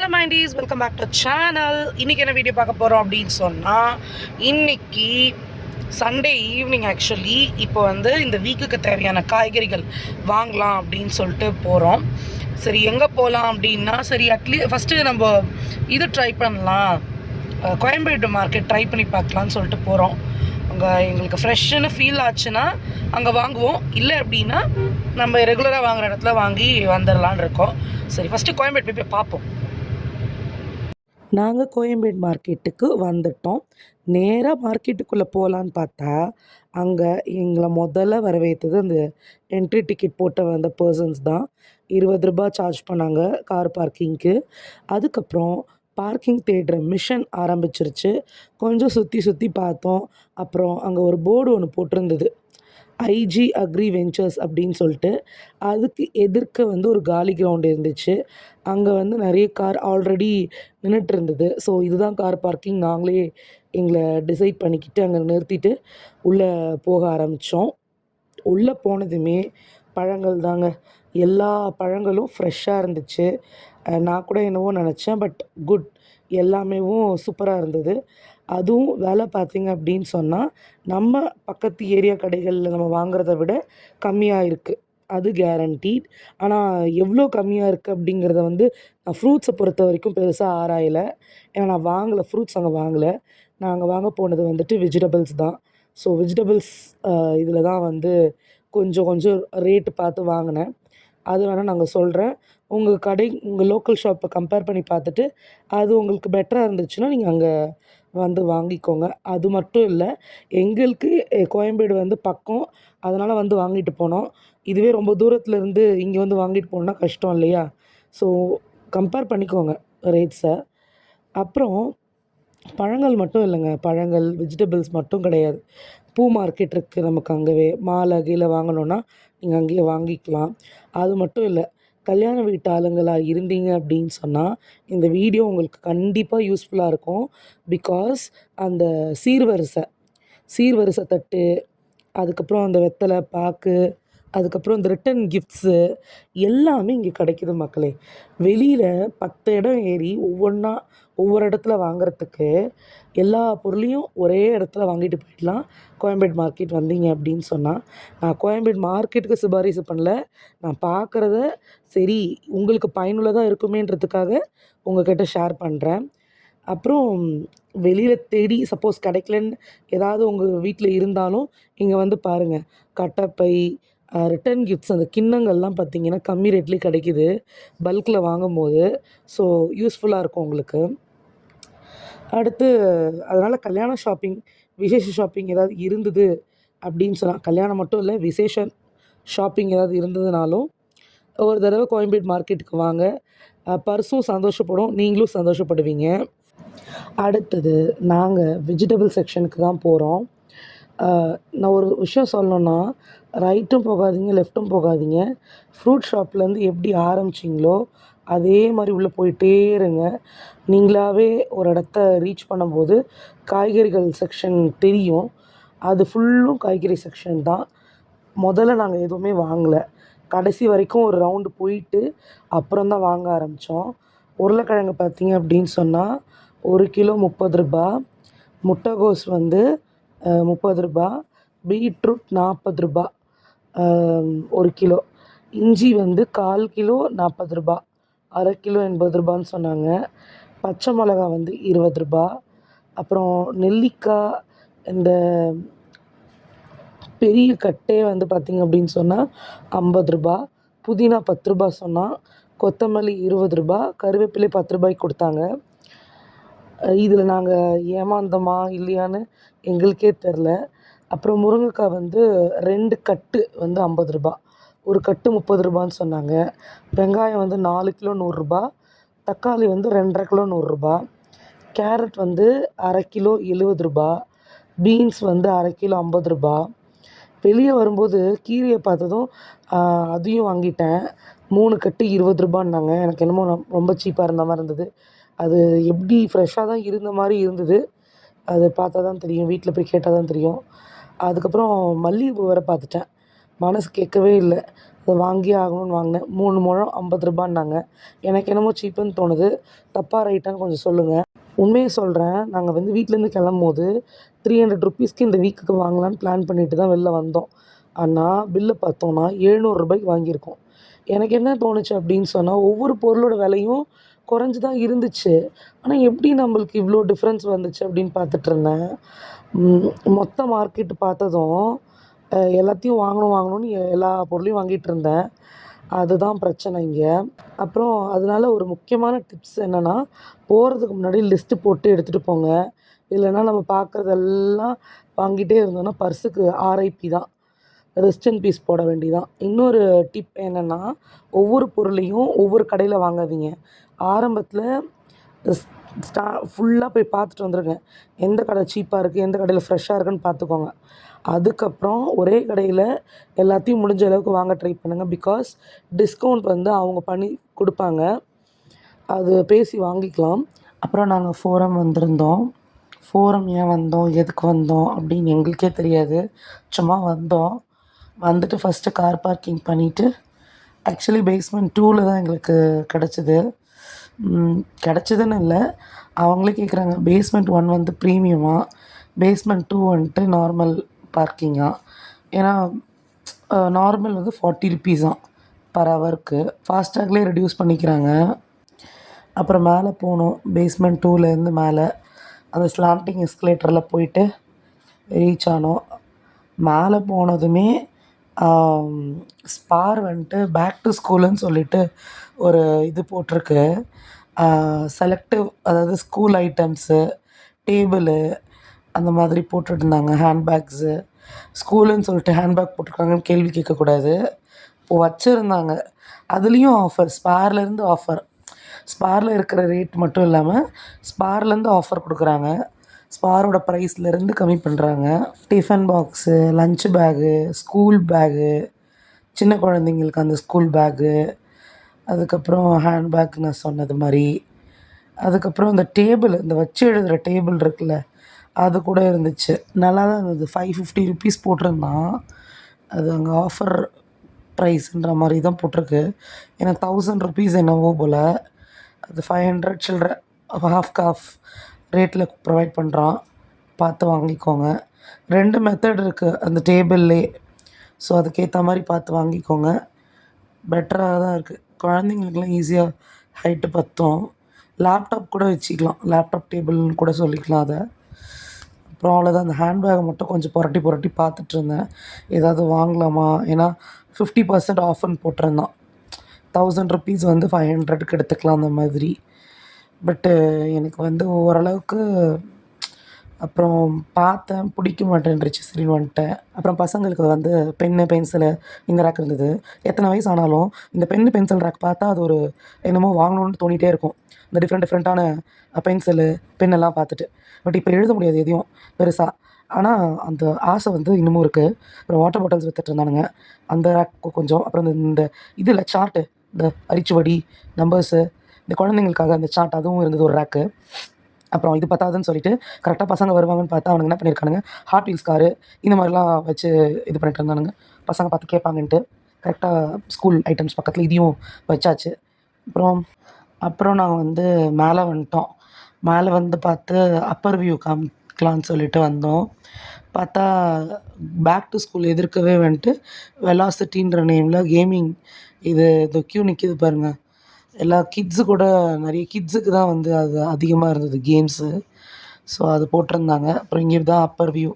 Hello mindies, welcome back to channel. இன்றைக்கி என்ன video பார்க்க போகிறோம் அப்படின்னு சொன்னால், இன்றைக்கி சண்டே ஈவினிங் ஆக்சுவலி இப்போ இந்த வீக்குக்கு தேவையான காய்கறிகள் வாங்கலாம் அப்படின்னு சொல்லிட்டு போகிறோம். சரி, எங்கே போகலாம் அப்படின்னா, சரி ஃபஸ்ட்டு நம்ம இது ட்ரை பண்ணலாம், கோயம்பேடு மார்க்கெட் ட்ரை பண்ணி பார்க்கலான்னு சொல்லிட்டு போகிறோம். அங்கே எங்களுக்கு ஃப்ரெஷ்ஷுன்னு ஃபீல் ஆச்சுன்னா அங்கே வாங்குவோம், இல்லை அப்படின்னா நம்ம ரெகுலராக வாங்குகிற இடத்துல வாங்கி வந்துடலான் இருக்கோம். சரி, ஃபஸ்ட்டு கோயம்பேடு போய் பார்ப்போம். நாங்கள் கோயம்பேடு மார்க்கெட்டுக்கு வந்துட்டோம். நேராக மார்க்கெட்டுக்குள்ளே போகலான்னு பார்த்தா, அங்கே எங்களை முதல்ல வரவேற்றது அந்த என்ட்ரி டிக்கெட் போட்ட வந்த பர்சன்ஸ் தான். ரூ. 20 சார்ஜ் பண்ணாங்க கார் பார்க்கிங்க்கு. அதுக்கப்புறம் பார்க்கிங் தேடுற மிஷன் ஆரம்பிச்சிருச்சு. கொஞ்சம் சுற்றி சுற்றி பார்த்தோம். அப்புறம் அங்கே ஒரு போர்டு ஒன்று போட்டிருந்தது, ஐஜி அக்ரி வெஞ்சர்ஸ் அப்படின்னு சொல்லிட்டு. அதுக்கு எதிர்க்க ஒரு காலி கிரவுண்ட் இருந்துச்சு. அங்கே நிறைய கார் ஆல்ரெடி நின்றுட்டு இருந்தது. ஸோ இதுதான் கார் பார்க்கிங். நாங்களே எங்களை டிசைட் பண்ணிக்கிட்டு அங்கே நிறுத்திட்டு உள்ளே போக ஆரம்பித்தோம். உள்ளே போனதுமே பழங்கள் தாங்க. எல்லா பழங்களும் ஃப்ரெஷ்ஷாக இருந்துச்சு. நான் கூட என்னவோ நினச்சேன், பட் குட், எல்லாமேவும் சூப்பராக இருந்தது. அதுவும் விலை பார்த்திங்க அப்படின்னு சொன்னால், நம்ம பக்கத்து ஏரியா கடைகளில் நம்ம வாங்குறத விட கம்மியாக இருக்குது, அது கேரண்டீட். ஆனால் எவ்வளோ கம்மியாக இருக்குது அப்படிங்கிறத நான் ஃப்ரூட்ஸை பொறுத்த வரைக்கும் பெருசாக ஆராயலை. ஏன்னா நான் வாங்கலை, ஃப்ரூட்ஸ் அங்கே வாங்கலை. நாங்கள் வாங்க போனது வெஜிடபிள்ஸ் தான். ஸோ வெஜிடபிள்ஸ் இதில் தான் கொஞ்சம் கொஞ்சம் ரேட்டு பார்த்து வாங்கினேன். அது வேணால் நாங்கள் சொல்கிறேன். உங்கள் லோக்கல் ஷாப்பை கம்பேர் பண்ணி பார்த்துட்டு அது உங்களுக்கு பெட்டராக இருந்துச்சுன்னா நீங்கள் அங்கே வாங்கிக்கோங்க. அது மட்டும் இல்லை, எங்களுக்கு கோயம்பேடு பக்கம், அதனால் வாங்கிட்டு போனோம். இதுவே ரொம்ப தூரத்தில் இருந்து இங்கே வாங்கிட்டு போனோம்னா கஷ்டம் இல்லையா? ஸோ கம்பேர் பண்ணிக்கோங்க ரேட்ஸை. அப்புறம் பழங்கள் மட்டும் இல்லைங்க, பழங்கள் வெஜிடபிள்ஸ் மட்டும் கிடையாது. பூ மார்க்கெட் இருக்குது நமக்கு அங்கேவே. மாலை கீழே வாங்கணுன்னா நீங்கள் அங்கேயே வாங்கிக்கலாம். அது மட்டும் இல்லை, கல்யாண வீட்டு ஆளுங்களாக இருந்தீங்க அப்படின்னு சொன்னால் இந்த வீடியோ உங்களுக்கு கண்டிப்பாக யூஸ்ஃபுல்லாக இருக்கும். பிகாஸ் அந்த சீர்வரிசை தட்டு, அதுக்கப்புறம் அந்த வெத்தலை பாக்கு, அதுக்கப்புறம் இந்த ரிட்டன் கிஃப்ட்ஸு எல்லாமே இங்கே கிடைக்கிது மக்களே. வெளியில் 10 இடம் ஏறி ஒவ்வொரு இடத்துல வாங்குறதுக்கு எல்லா பொருளையும் ஒரே இடத்துல வாங்கிட்டு போயிடலாம். கோயம்பேடு மார்க்கெட் வந்தீங்க அப்படின்னு சொன்னால். நான் கோயம்பேடு மார்க்கெட்டுக்கு சிபாரிசு பண்ணல, நான் பார்க்குறத சரி உங்களுக்கு பயனுள்ளதாக இருக்குமேன்றதுக்காக உங்கள்கிட்ட ஷேர் பண்ணுறேன். அப்புறம் வெளியில் தேடி சப்போஸ் கிடைக்கலன்னு ஏதாவது உங்கள் வீட்டில் இருந்தாலும் இங்கே பாருங்கள், கட்டப்பை, ரிட்டன் கிஃப்ட்ஸ், அந்த கிண்ணங்கள்லாம் பார்த்திங்கன்னா கம்மி ரேட்லேயே கிடைக்கிது பல்கில் வாங்கும்போது. ஸோ யூஸ்ஃபுல்லாக இருக்கும் உங்களுக்கு. அடுத்து அதனால் கல்யாண ஷாப்பிங், விசேஷ ஷாப்பிங் ஏதாவது இருந்தது அப்படின்னு சொன்னால், கல்யாணம் மட்டும் இல்லை, விசேஷ ஷாப்பிங் ஏதாவது இருந்ததுனாலும் ஒரு தடவை கோயம்பேடு மார்க்கெட்டுக்கு வாங்க. பர்ஸும் சந்தோஷப்படும், நீங்களும் சந்தோஷப்படுவீங்க. அடுத்தது நாங்கள் வெஜிடபிள் செக்ஷனுக்கு தான் போகிறோம். நான் ஒரு விஷயம் சொல்லணுன்னா, ரைட்டும் போகாதீங்க, லெஃப்ட்டும் போகாதீங்க. ஃப்ரூட் ஷாப்லேருந்து எப்படி ஆரம்பிச்சிங்களோ அதே மாதிரி உள்ளே போயிட்டே இருங்க. நீங்களாகவே ஒரு இடத்த ரீச் பண்ணும்போது காய்கறிகள் செக்ஷன் தெரியும். அது ஃபுல்லும் காய்கறி செக்ஷன் தான். முதல்ல நாங்கள் எதுவுமே வாங்கலை, கடைசி வரைக்கும் ஒரு ரவுண்டு போயிட்டு அப்புறம் தான் வாங்க ஆரம்பித்தோம். உருளைக்கிழங்கு பார்த்திங்க அப்படின்னு சொன்னால் 1 கிலோ ரூ. 30, முட்டைகோஸ் ரூ. 30, பீட்ரூட் ரூ. 40 1 கிலோ, இஞ்சி 1/4 கிலோ ரூ. 40, அரை கிலோ ரூ. 80ன்னு சொன்னாங்க. பச்சை மிளகா ரூ. 20. அப்புறம் நெல்லிக்காய் இந்த பெரிய கட்டே பார்த்திங்க அப்படின்னு சொன்னால் ரூ. 50, புதினா ரூ. 10 சொன்னால், கொத்தமல்லி ரூ. 20, கருவேப்பிலை ரூ. 10 கொடுத்தாங்க. இதில் நாங்கள் ஏமாந்தோமா இல்லையான்னு எங்களுக்கே தெரில. அப்புறம் முருங்கைக்காய் 2 கட்டு ரூ. 50, ஒரு கட்டு ரூ. 30ன்னு சொன்னாங்க. வெங்காயம் 4 கிலோ ரூ. 100, தக்காளி 2.5 கிலோ ரூ. 100, கேரட் அரை கிலோ ரூ. 70, பீன்ஸ் அரை கிலோ ரூ. 50. வெளியே வரும்போது கீரையை பார்த்ததும் அதையும் வாங்கிட்டேன். 3 கட்டு ரூ. 20ன்னாங்க. எனக்கு என்னமோ ரொம்ப சீப்பாக இருந்த மாதிரி இருந்தது. அது எப்படி ஃப்ரெஷ்ஷாக தான் இருந்த மாதிரி இருந்தது, அது பார்த்தா தான் தெரியும், வீட்டில் போய் கேட்டால் தான் தெரியும். அதுக்கப்புறம் மல்லிகைப்பூ வேறு பார்த்துட்டேன், மனசு கேட்கவே இல்லை. அதை வாங்கியே ஆகணும்னு வாங்கினேன். 3 முழம் ரூ. 50ன்னாங்க. எனக்கு என்னமோ சீப்புன்னு தோணுது. தப்பா ரைட்டான்னு கொஞ்சம் சொல்லுங்கள். உண்மையை சொல்கிறேன், நாங்கள் வந்து வீட்டிலேருந்து கிளம்பும்போது ₹300க்கு இந்த வீக்குக்கு வாங்கலான்னு பிளான் பண்ணிட்டு தான் வெளில வந்தோம். ஆனால் பில்லை பார்த்தோன்னா ₹700 வாங்கியிருக்கோம். எனக்கு என்ன தோணுச்சு அப்படின்னு சொன்னால், ஒவ்வொரு பொருளோட விலையும் குறைஞ்சு தான் இருந்துச்சு. ஆனால் எப்படி நம்மளுக்கு இவ்வளோ டிஃப்ரென்ஸ் வந்துச்சு அப்படின்னு பார்த்துட்ருந்தேன். மொத்த மார்க்கெட்டு பார்த்ததும் எல்லாத்தையும் வாங்கணும் வாங்கணும்னு எல்லா பொருளையும் வாங்கிட்டுருந்தேன். அதுதான் பிரச்சனை இங்கே. அப்புறம் அதனால ஒரு முக்கியமான டிப்ஸ் என்னென்னா, போகிறதுக்கு முன்னாடி லிஸ்ட்டு போட்டு எடுத்துகிட்டு போங்க. இல்லைன்னா நம்ம பார்க்குறதெல்லாம் வாங்கிட்டே இருந்தோம்னா பர்ஸுக்கு ஆர்ஐபி தான். ரெஸ்ட் இன் பீஸ் போட வேண்டியதான். இன்னொரு டிப் என்னென்னா, ஒவ்வொரு பொருளையும் ஒவ்வொரு கடையில் வாங்காதீங்க. ஆரம்பத்தில் ஸ் ஸ்டா ஃபுல்லாக போய் பார்த்துட்டு வந்துருங்க. எந்த கடை சீப்பாக இருக்குது, எந்த கடையில் ஃப்ரெஷ்ஷாக இருக்குன்னு பார்த்துக்கோங்க. அதுக்கப்புறம் ஒரே கடையில் எல்லாத்தையும் முடிஞ்ச அளவுக்கு வாங்க ட்ரை பண்ணுங்கள். பிகாஸ் டிஸ்கவுண்ட் வந்து அவங்க பண்ணி கொடுப்பாங்க. அது பேசி வாங்கிக்கலாம். அப்புறம் நாங்கள் ஃபோரம் வந்திருந்தோம். ஃபோரம் ஏன் வந்தோம், எதுக்கு வந்தோம் அப்படின்னு எங்களுக்கே தெரியாது. சும்மா வந்தோம். வந்துட்டு ஃபஸ்ட்டு கார் பார்க்கிங் பண்ணிவிட்டு, ஆக்சுவலி பேஸ்மெண்ட் 2ல் தான் எங்களுக்கு கிடச்சிது. கிடச்சிதுன்னு இல்லை, அவங்களே கேட்குறாங்க. பேஸ்மெண்ட் 1 வந்து ப்ரீமியமா, பேஸ்மெண்ட் 2 வந்துட்டு நார்மல் பார்க்கிங்கா. ஏன்னா நார்மல் வந்து ₹40 பர் ஹவருக்கு. ஃபாஸ்டாக்லேயே ரெடியூஸ் பண்ணிக்கிறாங்க. அப்புறம் மேலே போனோம். பேஸ்மெண்ட் 2லேருந்து மேலே அந்த ஸ்லாண்டிங் எஸ்கலேட்டரில் போயிட்டு ரீச் ஆனோம். மேலே போனதுமே ஸ்பார் வந்துட்டு பேக் டு ஸ்கூலுன்னு சொல்லிட்டு ஒரு இது போட்டிருக்கு. செலக்டிவ், அதாவது ஸ்கூல் ஐட்டம்ஸு, டேபிளு அந்த மாதிரி போட்டுட்ருந்தாங்க. ஹேண்ட்பேக்ஸு, ஸ்கூலுன்னு சொல்லிட்டு ஹேண்ட்பேக் போட்டிருக்காங்கன்னு கேள்வி கேட்கக்கூடாது. இப்போது வச்சுருந்தாங்க. அதுலேயும் ஆஃபர், ஸ்பார்லேருந்து ஆஃபர். ஸ்பாரில் இருக்கிற ரேட் மட்டும் இல்லாமல் ஸ்பார்லேருந்து ஆஃபர் கொடுக்குறாங்க. ஸ்பாரோட ப்ரைஸ்லேருந்து கம்மி பண்ணுறாங்க. Tiffin box, lunch bag, school bag, சின்ன குழந்தைங்களுக்கு அந்த ஸ்கூல் பேகு, அதுக்கப்புறம் ஹேண்ட்பேக் நான் சொன்னது மாதிரி. அதுக்கப்புறம் இந்த டேபிள், இந்த வச்சு எழுதுகிற டேபிள் இருக்குல்ல, அது கூட இருந்துச்சு. நல்லா தான் இருந்தது. ₹550 போட்டிருந்தான். அது அங்கே ஆஃபர் ப்ரைஸுன்ற மாதிரி தான் போட்டிருக்கு. ஏன்னா ₹1000 என்னவோ போல். அது 500 சில்லற, ஹாஃப்க்கு ரேட்டில் ப்ரொவைட் பண்ணுறான். பார்த்து வாங்கிக்கோங்க. 2 மெத்தட் இருக்குது அந்த டேபிள்லே. ஸோ அதுக்கேற்ற மாதிரி பார்த்து வாங்கிக்கோங்க. பெட்டராக தான் இருக்குது. குழந்தைங்களுக்குலாம் ஈஸியாக ஹைட்டு பத்தும். லேப்டாப் கூட வச்சுக்கலாம். லேப்டாப் டேபிள்னு கூட சொல்லிக்கலாம் அதை. அப்புறம் அவ்வளோதான். அந்த ஹேண்ட்பேக்கை மட்டும் கொஞ்சம் புரட்டி புரட்டி பார்த்துட்ருந்தேன். ஏதாவது வாங்கலாமா, ஏன்னா 50% ஆஃபர்னு போட்டிருந்தான். ₹1000 வந்து 500க்கு எடுத்துக்கலாம் அந்த மாதிரி. பட்டு எனக்கு வந்து ஓரளவுக்கு அப்புறம் பார்த்தேன், பிடிக்க மாட்டேன்ருச்சு. சரின்னு வந்துட்டேன். அப்புறம் பசங்களுக்கு வந்து பென்னு, பென்சிலு இந்த ரேக் இருந்தது. எத்தனை வயசு ஆனாலும் இந்த பென்னு, பென்சில் ரேக் பார்த்தா அது ஒரு என்னமோ வாங்கணும்னு தோணிகிட்டே இருக்கும். இந்த டிஃப்ரெண்ட்டான பென்சிலு, பென்னெல்லாம் பார்த்துட்டு. பட் இப்போ எழுத முடியாது எதையும் பெருசா. ஆனால் அந்த ஆசை வந்து இன்னமும் இருக்குது. அப்புறம் வாட்டர் பாட்டில்ஸ் வித்துட்ருந்தானுங்க. அந்த ரேக் கொஞ்சம். அப்புறம் இந்த இதில் சார்ட்டு, இந்த அரிச்சுவடி, நம்பர்ஸு, இந்த குழந்தைங்களுக்காக அந்த சார்ட், அதுவும் இருந்தது ஒரு ரேக்கு. அப்புறம் இது பத்தாதுன்னு சொல்லிட்டு கரெக்டாக பசங்க வருவாங்கன்னு பார்த்தா அவனுங்க என்ன பண்ணியிருக்கானுங்க, ஹாட் வீல்ஸ் காரு இந்த மாதிரிலாம் வச்சு இது பண்ணிட்டு இருந்தானுங்க. பசங்க பார்த்து கேட்பாங்கன்ட்டு கரெக்டாக ஸ்கூல் ஐட்டம்ஸ் பக்கத்தில் இதையும் வச்சாச்சு. அப்புறம் அப்புறம் நாங்கள் வந்து மேலே வந்துட்டோம். மேலே வந்து பார்த்து அப்பர் வியூ காமிக்கலான்னு சொல்லிட்டு வந்தோம். பார்த்தா பேக் டு ஸ்கூல் எதிர்க்கவே வந்துட்டு வெலாசிட்டின்ற நேமில் கேமிங் இது க்யூ நிற்கிது பாருங்கள். எல்லா கிட்ஸு கூட நிறைய கிட்ஸுக்கு தான் வந்து அது அதிகமாக இருந்தது கேம்ஸு. ஸோ அது போட்டிருந்தாங்க. அப்புறம் இங்கே தான் upper view,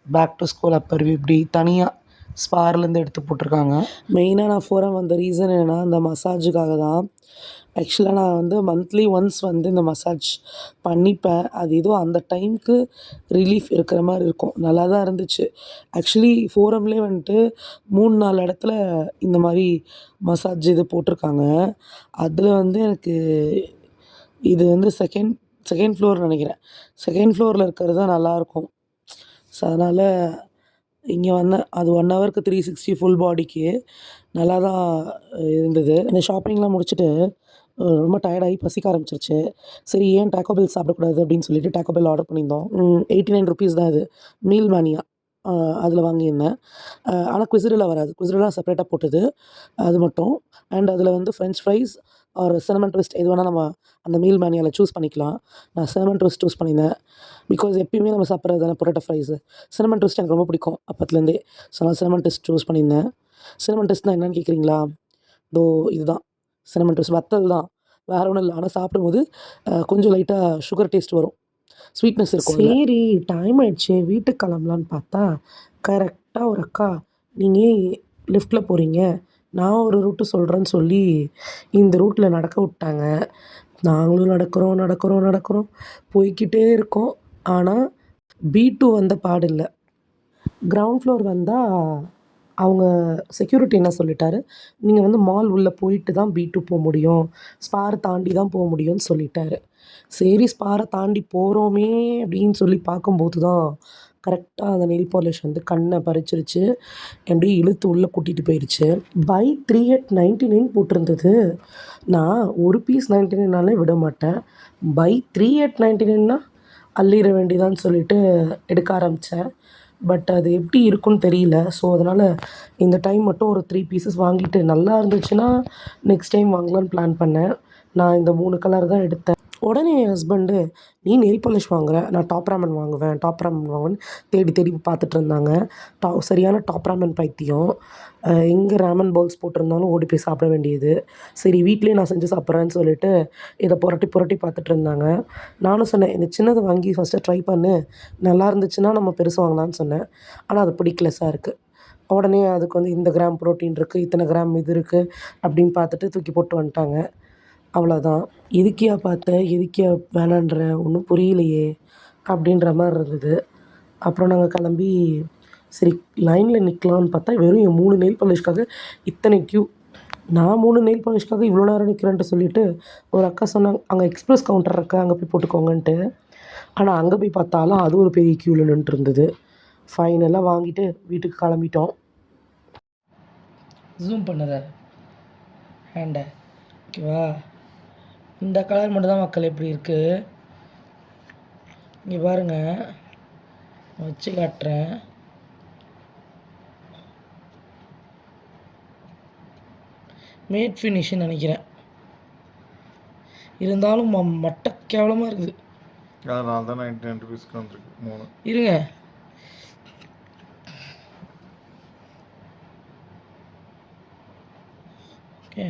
back to school upper view இப்படி தனியாக ஸ்பார்லேருந்து எடுத்து போட்டிருக்காங்க. மெயினாக நான் ஃபோரம் வந்த ரீசன் என்னென்னா அந்த மசாஜுக்காக தான். ஆக்சுவலாக நான் வந்து மந்த்லி ஒன்ஸ் வந்து இந்த மசாஜ் பண்ணிப்பேன். அது ஏதோ அந்த டைமுக்கு ரிலீஃப் இருக்கிற மாதிரி இருக்கும். நல்லா தான் இருந்துச்சு. ஆக்சுவலி ஃபோரம்லேயே வந்துட்டு 3-4 இடத்துல இந்த மாதிரி மசாஜ் இது போட்டிருக்காங்க. அதில் வந்து எனக்கு இது வந்து செகண்ட் ஃப்ளோர் நினைக்கிறேன். செகண்ட் ஃப்ளோரில் இருக்கிறது தான் நல்லாயிருக்கும். ஸோ அதனால் இங்கே வந்தேன். அது 1 ஹவருக்கு 360 ஃபுல் பாடிக்கு. நல்லா தான் இருந்தது. இந்த ஷாப்பிங்லாம் முடிச்சுட்டு ரொம்ப டயர்டாகி பசிக்க ஆரம்பிச்சிருச்சு. சரி ஏன் டாக்கோ பெல் சாப்பிடக்கூடாது அப்படின்னு சொல்லிட்டு டாக்கோ பெல் ஆர்டர் பண்ணியிருந்தோம். ₹89 தான் இது. மீல் மேனியா அதில் வாங்கியிருந்தேன். ஆனால் குவிசரில் வராது. குவிசரிலாம் செப்பரேட்டாக போட்டது. அது மட்டும். அண்ட் அதில் வந்து French fries or cinnamon twist எது வேணால் நம்ம அந்த மீல் மேனுவலில் சூஸ் பண்ணிக்கலாம். நான் சினமன் ட்விஸ்ட் சூஸ் பண்ணியிருந்தேன். பிகாஸ் எப்பயுமே நம்ம சாப்பிட்றது தானே பொட்டேட்டோ ஃப்ரைஸு. சினமன் ட்விஸ்ட் எனக்கு ரொம்ப பிடிக்கும் அப்பத்துலேருந்தே. ஸோ நான் சினமன் ட்விஸ்ட் சூஸ் பண்ணியிருந்தேன். சினமன் ட்விஸ்ட்னா என்னன்னு கேட்குறீங்களா? இதோ இதுதான் சினமன் ட்விஸ்ட். வத்தல் தான். வேற ஒன்றும் இல்ல. ஆனா சாப்பிடும்போது கொஞ்சம் லைட்டா சுகர் டேஸ்ட் வரும். ஸ்வீட்னஸ் இருக்கும் அதுல. சரி, டைம் ஆயிடுச்சு. வீட்டுக்கு கிளம்பலான்னு பார்த்தா, கரெக்ட்டா ஒரு அக்கா, "நீங்க ஏன் லிஃப்ட்ல போறீங்க? நான் ஒரு ரூட்டு சொல்றேன்னு" சொல்லி இந்த ரூட்ல நடக்க விட்டாங்க. நாங்களும் நடக்கிறோம், நடக்கிறோம், நடக்கிறோம். போய்க்கிட்டே இருக்கோம். ஆனா, B2 வந்த பாடில்ல. கிரவுண்ட் ஃப்ளோர் வந்தா, அவங்க செக்யூரிட்டி என்ன சொல்லிட்டாரு, "நீங்க வந்து மால் உள்ள போயிட்டு தான் B2 போ முடியும். ஸ்பார் தாண்டி தான் போ முடியும்னு" சொல்லிட்டாரு. சரி, ஸ்பார தாண்டி போறோமே அப்படின்னு சொல்லி பார்க்கும்போது தான், கரெக்ட்டா அந்த நெயில் பாலிஷ் வந்து கண்ண பறிச்சிருச்சு. அப்படியே இழுத்து உள்ள கூட்டிட்டு போயிருச்சு. பை 3 at 99 போட்டிருந்தது. நான் ஒரு பீஸ் 99னாலே விட மாட்டேன். பை 3 at 99னா அள்ளிற வேண்டியதான்னு சொல்லிட்டு எடுக்க ஆரம்பிச்சேன். பட் அது எப்படி இருக்கும்னு தெரியல. ஸோ, அதனால இந்த டைம் மட்டும் ஒரு 3 பீசஸ் வாங்கிட்டு நல்லா இருந்துச்சுன்னா, நெக்ஸ்ட் டைம் வாங்கலான்னு பிளான் பண்ணேன். நான் இந்த 3 கலர் தான் எடுத்தேன். உடனே என் ஹஸ்பண்டு, "நீ நெயில் பாலிஷ் வாங்குற, நான் டாப் ராமன் வாங்குவேன், டாப் ராமன் வாங்குவேன்னு" தேடி தேடி பார்த்துட்ருந்தாங்க. சரியான டாப் ராமன் பைத்தியம். எங்கே ராமன் பவுல்ஸ் போட்டிருந்தாலும் ஓடி போய் சாப்பிட வேண்டியது. சரி, வீட்லயே நான் செஞ்சு சாப்பிட்றேன்னு சொல்லிட்டு இத புரட்டி புரட்டி பார்த்துட்ருந்தாங்க. நானும் சொன்னேன், "இந்த சின்னத வாங்கி ஃபர்ஸ்ட்டு ட்ரை பண்ணு. நல்லா இருந்துச்சுன்னா நம்ம பெருசு வாங்கலாம்ன்னு" சொன்னேன். ஆனா அது பிடிக்கல சாருக்கு. உடனே அதுக்கு வந்து இந்த கிராம் புரோட்டீன் இருக்கு, இத்தனை கிராம் இது இருக்கு அப்படின்னு பார்த்துட்டு தூக்கி போட்டு வந்துட்டாங்க. அவ்வளோதான். "எதுக்குய்யா பார்த்த? எதுக்குய்யா வேணான்ற? ஒண்ணும் புரியலையே!" அப்படின்ற மாரி இருந்தது. அப்புறம் நாங்க கிளம்பி சரி லைன்ல நிக்கலான்னு பார்த்தா, வெறும் 3 நெயில் பாலிஷ்க்காக இத்தனை கியூ. நான் 3 நெயில் பாலிஷ்க்காக இவ்வளோ நேரம் நிக்கிறேன்ட்டு சொல்லிட்டு, ஒரு அக்கா சொன்னாங்க, "அங்க எக்ஸ்பிரஸ் கவுண்டர் இருக்கு. அங்க போய் போட்டுக்கோங்கன்ட்டு." ஆனா அங்க போய் பார்த்தாலும் அது ஒரு பெரிய கியூல நின்னுட்டுருந்தது. ஃபைனலா வாங்கிட்டு வீட்டுக்கு கிளம்பிட்டோம். ஜூம் பண்ணத ஹேண்ட. ஓகேவா? இந்த கலர் மட்டும் தான் மக்களே இப்படி இருக்கு. இங்க பாருங்க. நான் வச்சு காட்டுறேன். மேட் ஃபினிஷ்ன்னு நெனைக்கிறேன். இருந்தாலும் மட்ட கேவலமா இருக்குது. அதனால தான் 99 ருபீஸ்க்கு வந்திருக்கு 3. இருங்க. ஓகே.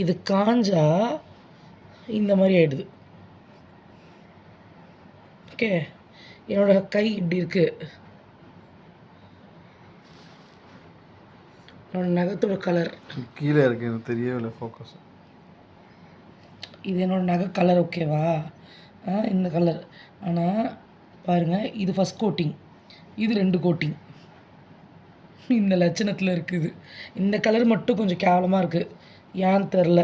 இது காஞ்சா இந்த மாரி ஆயிடுது. ஓகே. என்னோட கை இப்படி இருக்கு. என்னோட நகத்தோட கலர். கீழே இருக்கு, எனக்கு தெரியவே இல்லை ஃபோக்கஸ். இது என்னோட நகை கலர். ஓகேவா? இந்த கலர். ஆனா பாருங்க, இது ஃபர்ஸ்ட் கோட்டிங். இது 2 கோட்டிங். இந்த லட்சணத்துல இருக்குது. இந்த கலர் மட்டும் கொஞ்சம் கேவலமா இருக்கு. ஏன்னு தெரில.